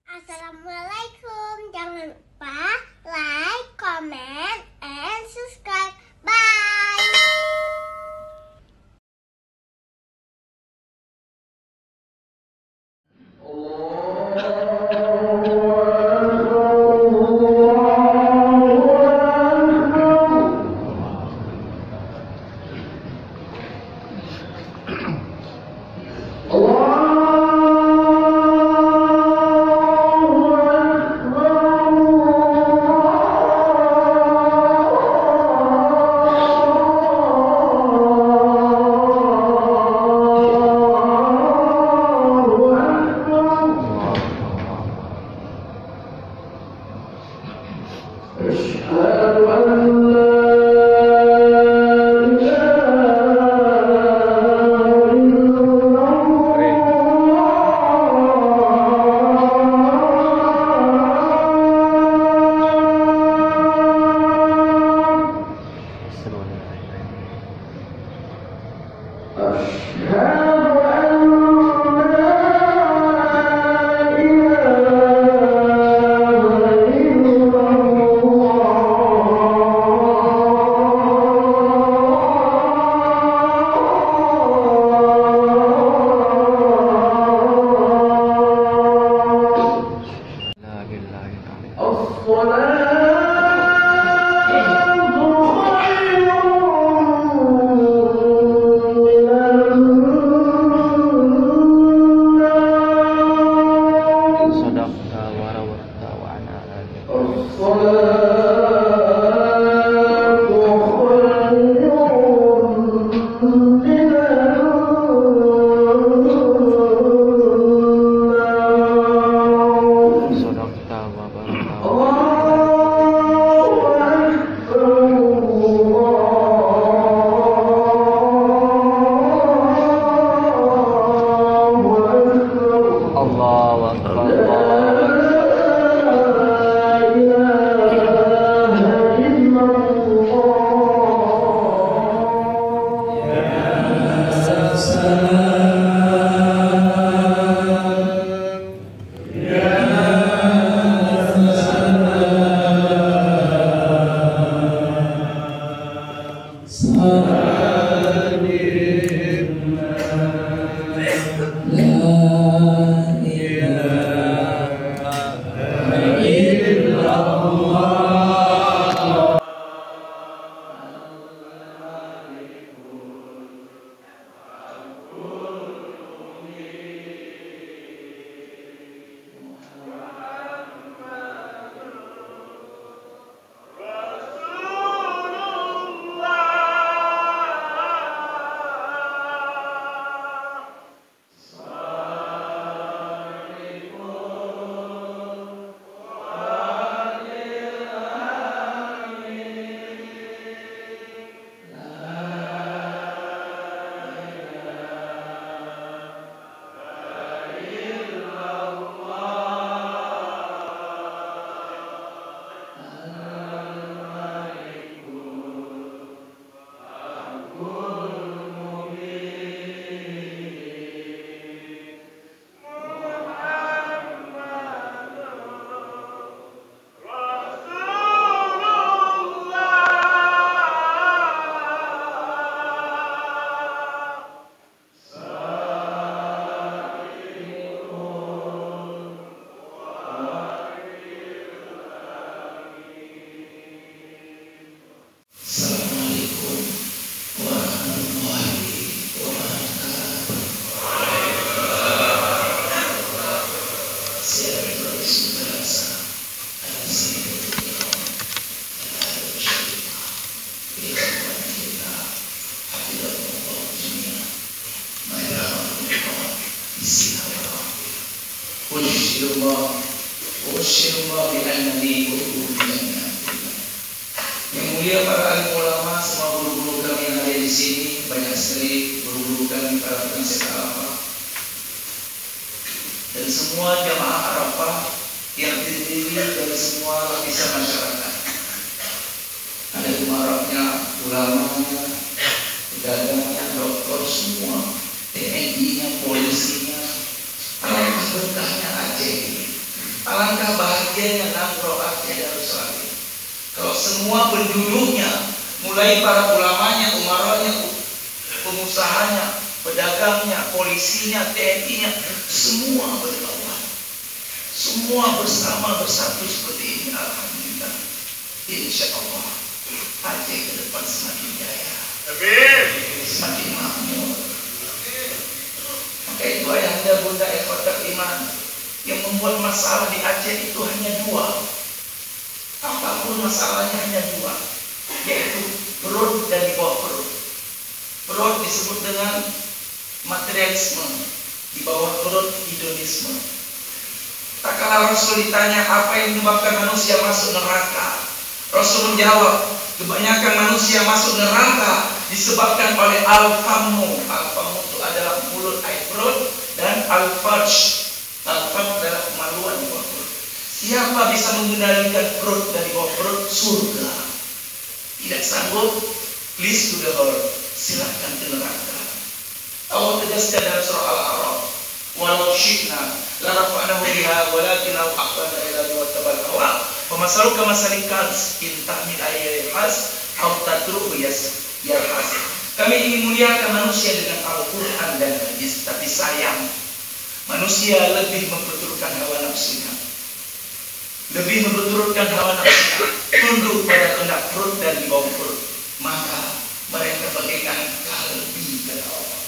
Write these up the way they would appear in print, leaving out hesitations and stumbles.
Assalamualaikum. Jangan lupa like, comment, and subscribe. Bye. Yang mulia para alim ulama, semua guru-guru kami yang ada di sini, banyak sekali guru-guru kami para penasihat Arafah, dan semua jamaah Arafah yang terdiri dari semua lapisan masyarakat. Ada umaranya, ulamanya, pedagangnya, dokter semua, TNI-nya, polisinya, berkahnya Aceh. Alangkah bahagianya Namro'atnya Yerusalem. Kalau semua penduduknya, mulai para ulamanya, umaranya, pengusahanya, pedagangnya, polisinya, TNI-nya, semua berkawan, semua bersatu seperti ini. Alhamdulillah, insya Allah Aceh ke depan semakin jaya, amin, semakin makmur. Maka itu ayahanda bunda ikhwatal iman, yang membuat masalah di Aceh itu hanya dua. Apapun masalahnya hanya dua, yaitu perut dan di bawah perut. Perut disebut dengan materialisme, di bawah perut hedonisme. Tak kala Rasul ditanya apa yang menyebabkan manusia masuk neraka, Rasul menjawab, kebanyakan manusia masuk neraka disebabkan oleh al-famu. Al-famu itu adalah mulut, perut, dan al-farj. Al-farj adalah kemaluan di bawah perut. Siapa bisa mengendalikan perut dari bawah perut? Surga. Tidak sanggup? Please to the hell. Silahkan ke neraka. Allah tegaskan dalam surah Al-A'raf, walau syi'na la rafa'nahu biha walakinahu aqlana ila wattabal hawa wa masaluka masalikal in tahmil ayyil has aw tatruhu yarhas. Kami ingin muliakan manusia dengan Al-Quran dan hadis, tapi sayang manusia lebih memperturutkan hawa nafsunya, lebih memperturutkan hawa nafsunya, tunduk pada kehendak perut dan di bawah perut. Maka mereka bagaikan kalbi, kata Allah.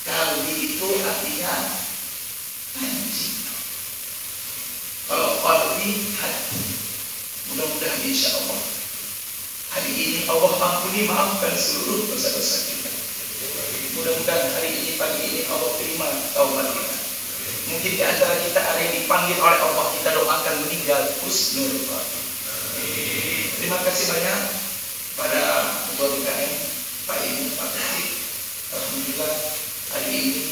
Kalbi itu artinya anjing. Kalau kalbi hati. Mudah-mudahan insya Allah hari ini Allah ampuni, maafkan seluruh dosa-dosa kita. Mudah-mudahan hari ini, pagi ini Allah terima taubat kita. Mungkin di antara kita ada yang dipanggil oleh Allah, kita doakan meninggal husnul khotimah. Terima kasih banyak pada Ketua DKM Pak Ibu Pak Kasih. Alhamdulillah hari ini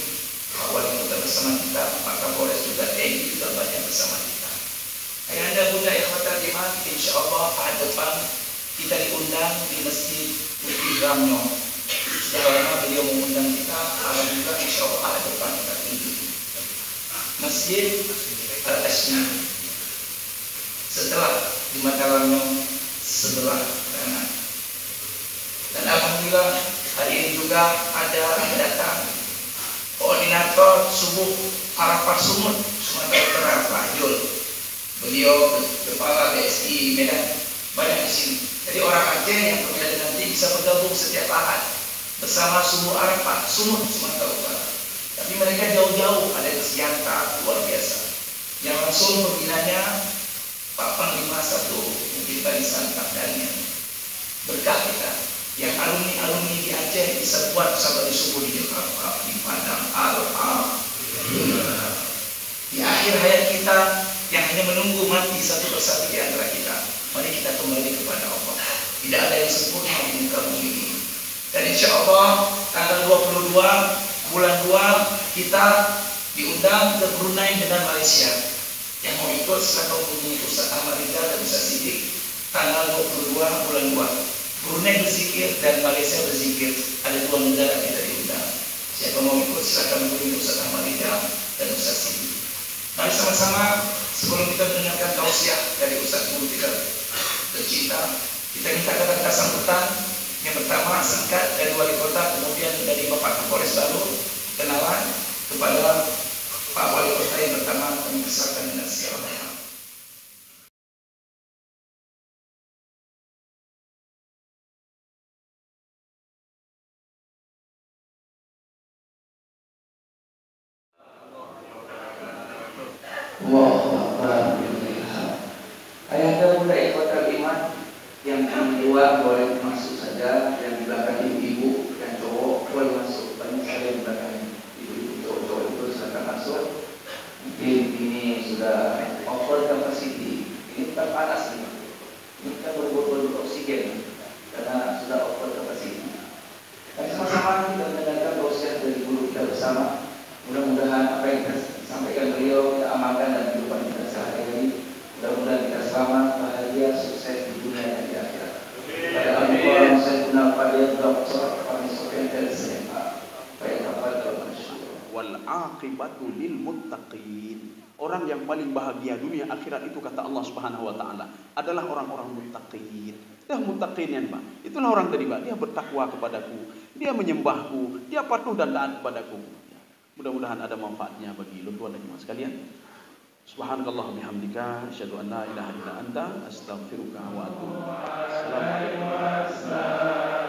awal kita bersama kita, Pak Kapolres juga, TNI juga banyak bersama kita. Ayahanda bunda ikhwatal iman, insya Allah pada depan kita diundang di Masjid Bukti Ramno. Sudah lama beliau mengundang kita. Alhamdulillah insya Allah pada depan kita kunjungi Masjid Al-Asmi setelah di Mataramno sebelah kanan. Dan alhamdulillah hari ini juga ada yang datang koordinator subuh Arafah Sumut Sumatera Utara, Pak Jul. Beliau kepala BSI Medan, banyak di sini. Jadi orang Aceh yang berada nanti bisa bergabung setiap Ahad bersama subuh Arafah Sumut Sumatera Utara. Tapi mereka jauh-jauh, ada di Sianta, luar biasa. Yang langsung pembinanya Pak Panglima 1 mungkin Bani Santap dan berkah kita. Yang alumni di Aceh bisa buat sahabat di subuh di Jakarta, di Padang. Alhamdulillah. Di akhir hayat kita yang hanya menunggu mati satu persatu di antara kita, mari kita kembali kepada Allah. Tidak ada yang sempurna di muka bumi ini. Dan insya Allah tanggal 22 bulan 2 kita diundang ke Brunei dengan Malaysia. Yang mau ikut silakan hubungi Ustaz Ahmad Rizal dan Ustaz Siddiq tanggal 22 bulan 2. Brunei berzikir dan Malaysia berzikir. Ada dua negara kita diundang. Siapa mau ikut silakan hubungi Ustaz Ahmad Rizal dan Ustaz Siddiq. Mari sama-sama sebelum kita mendengarkan tausiah dari Ustaz Guru kita tercinta, kita minta kata-kata sambutan. Yang pertama singkat dari Wali Kota, kemudian dari Bapak Kapolres baru kenalan kepada Pak Wali Kota yang pertama kami persilakan dengan segala hormat. Ayahanda bunda ikhwatal iman, yang kedua boleh masuk saja, yang di belakang ibu-ibu yang cowok boleh masuk. Banyak saya yang belakang ibu-ibu cowok-cowok itu silakan masuk. Mungkin ini sudah over capacity, ini bukan panas nih, ini kita berburu oksigen karena sudah over capacity. Dan sama-sama kita mendengarkan tausiah dari guru kita bersama. Mudah-mudahan apa yang kita sampaikan beliau kita amalkan dan kehidupan kita sehari-hari. Mudah-mudahan kita selamat, bahagia, sukses di dunia dan di akhirat. Pada Al-Quran saya guna pada Dr. Fahmi Sofian dan Selimah. Baik, apa dalam masyarakat. wal aqibatu lil muttaqin. Orang yang paling bahagia dunia akhirat itu kata Allah Subhanahu wa taala adalah orang-orang muttaqin. Itulah muttaqin yang Pak. Itulah orang tadi Pak, dia bertakwa kepadaku, dia menyembahku, dia patuh dan taat kepadaku. Mudah-mudahan ada manfaatnya bagi tuan dan ibu sekalian. Subhanakallah bihamdika asyhadu an la ilaha illa anta astaghfiruka wa atubu ilaik. Assalamualaikum warahmatullahi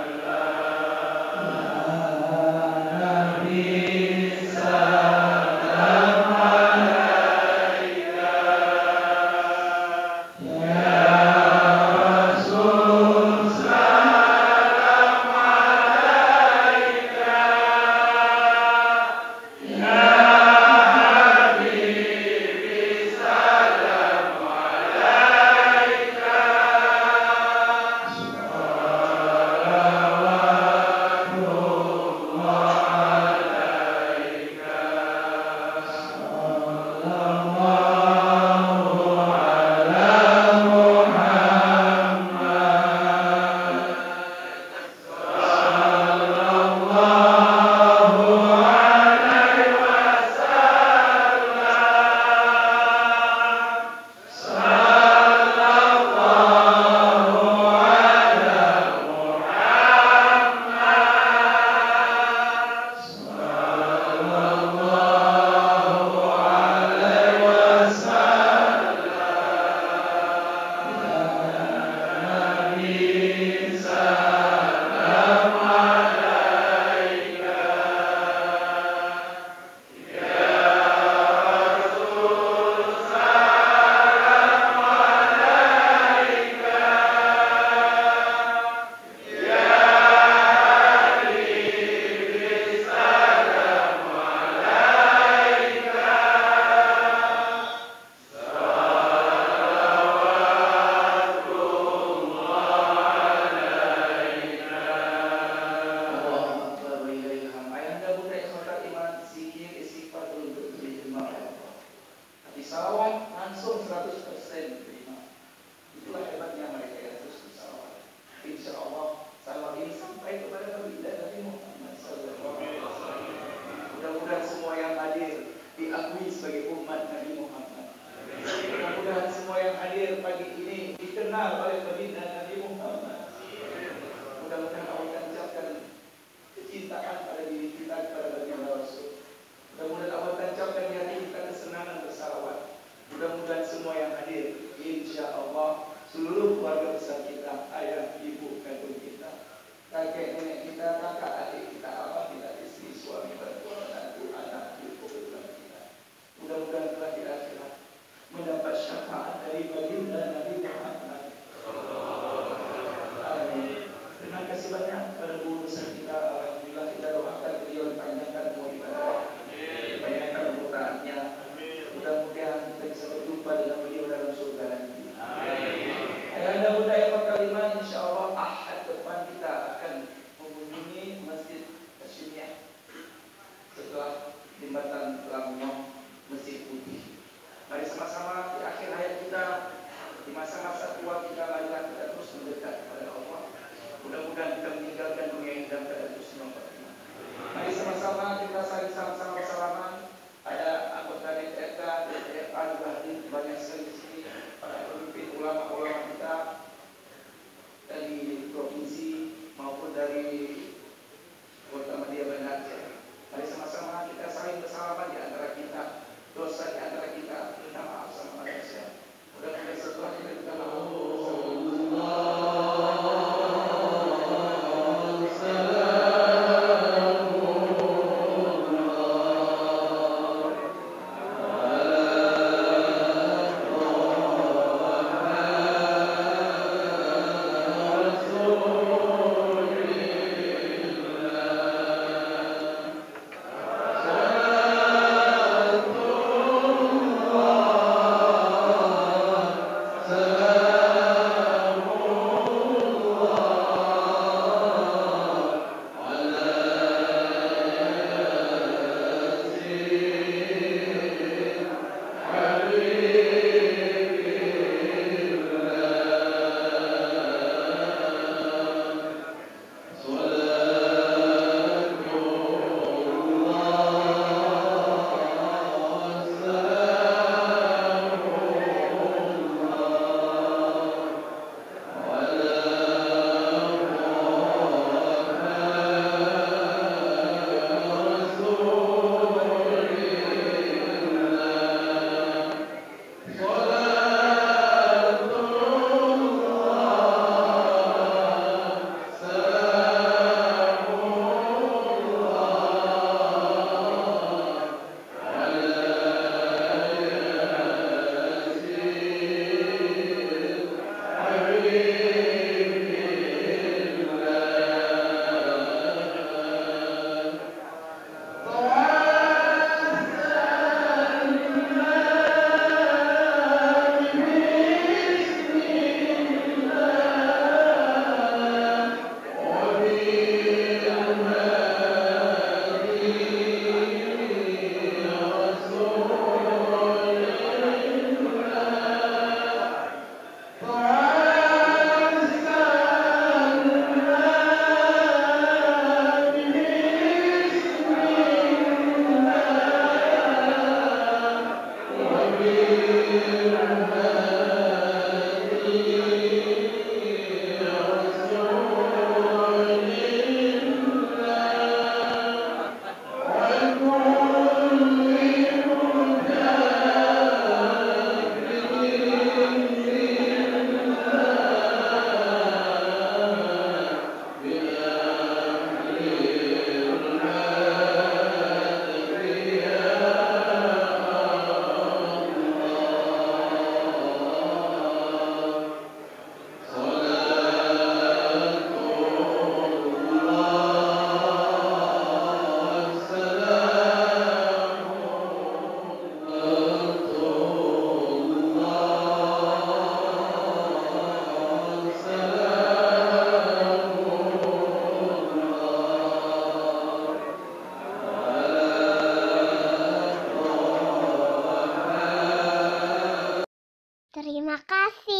Terima kasih.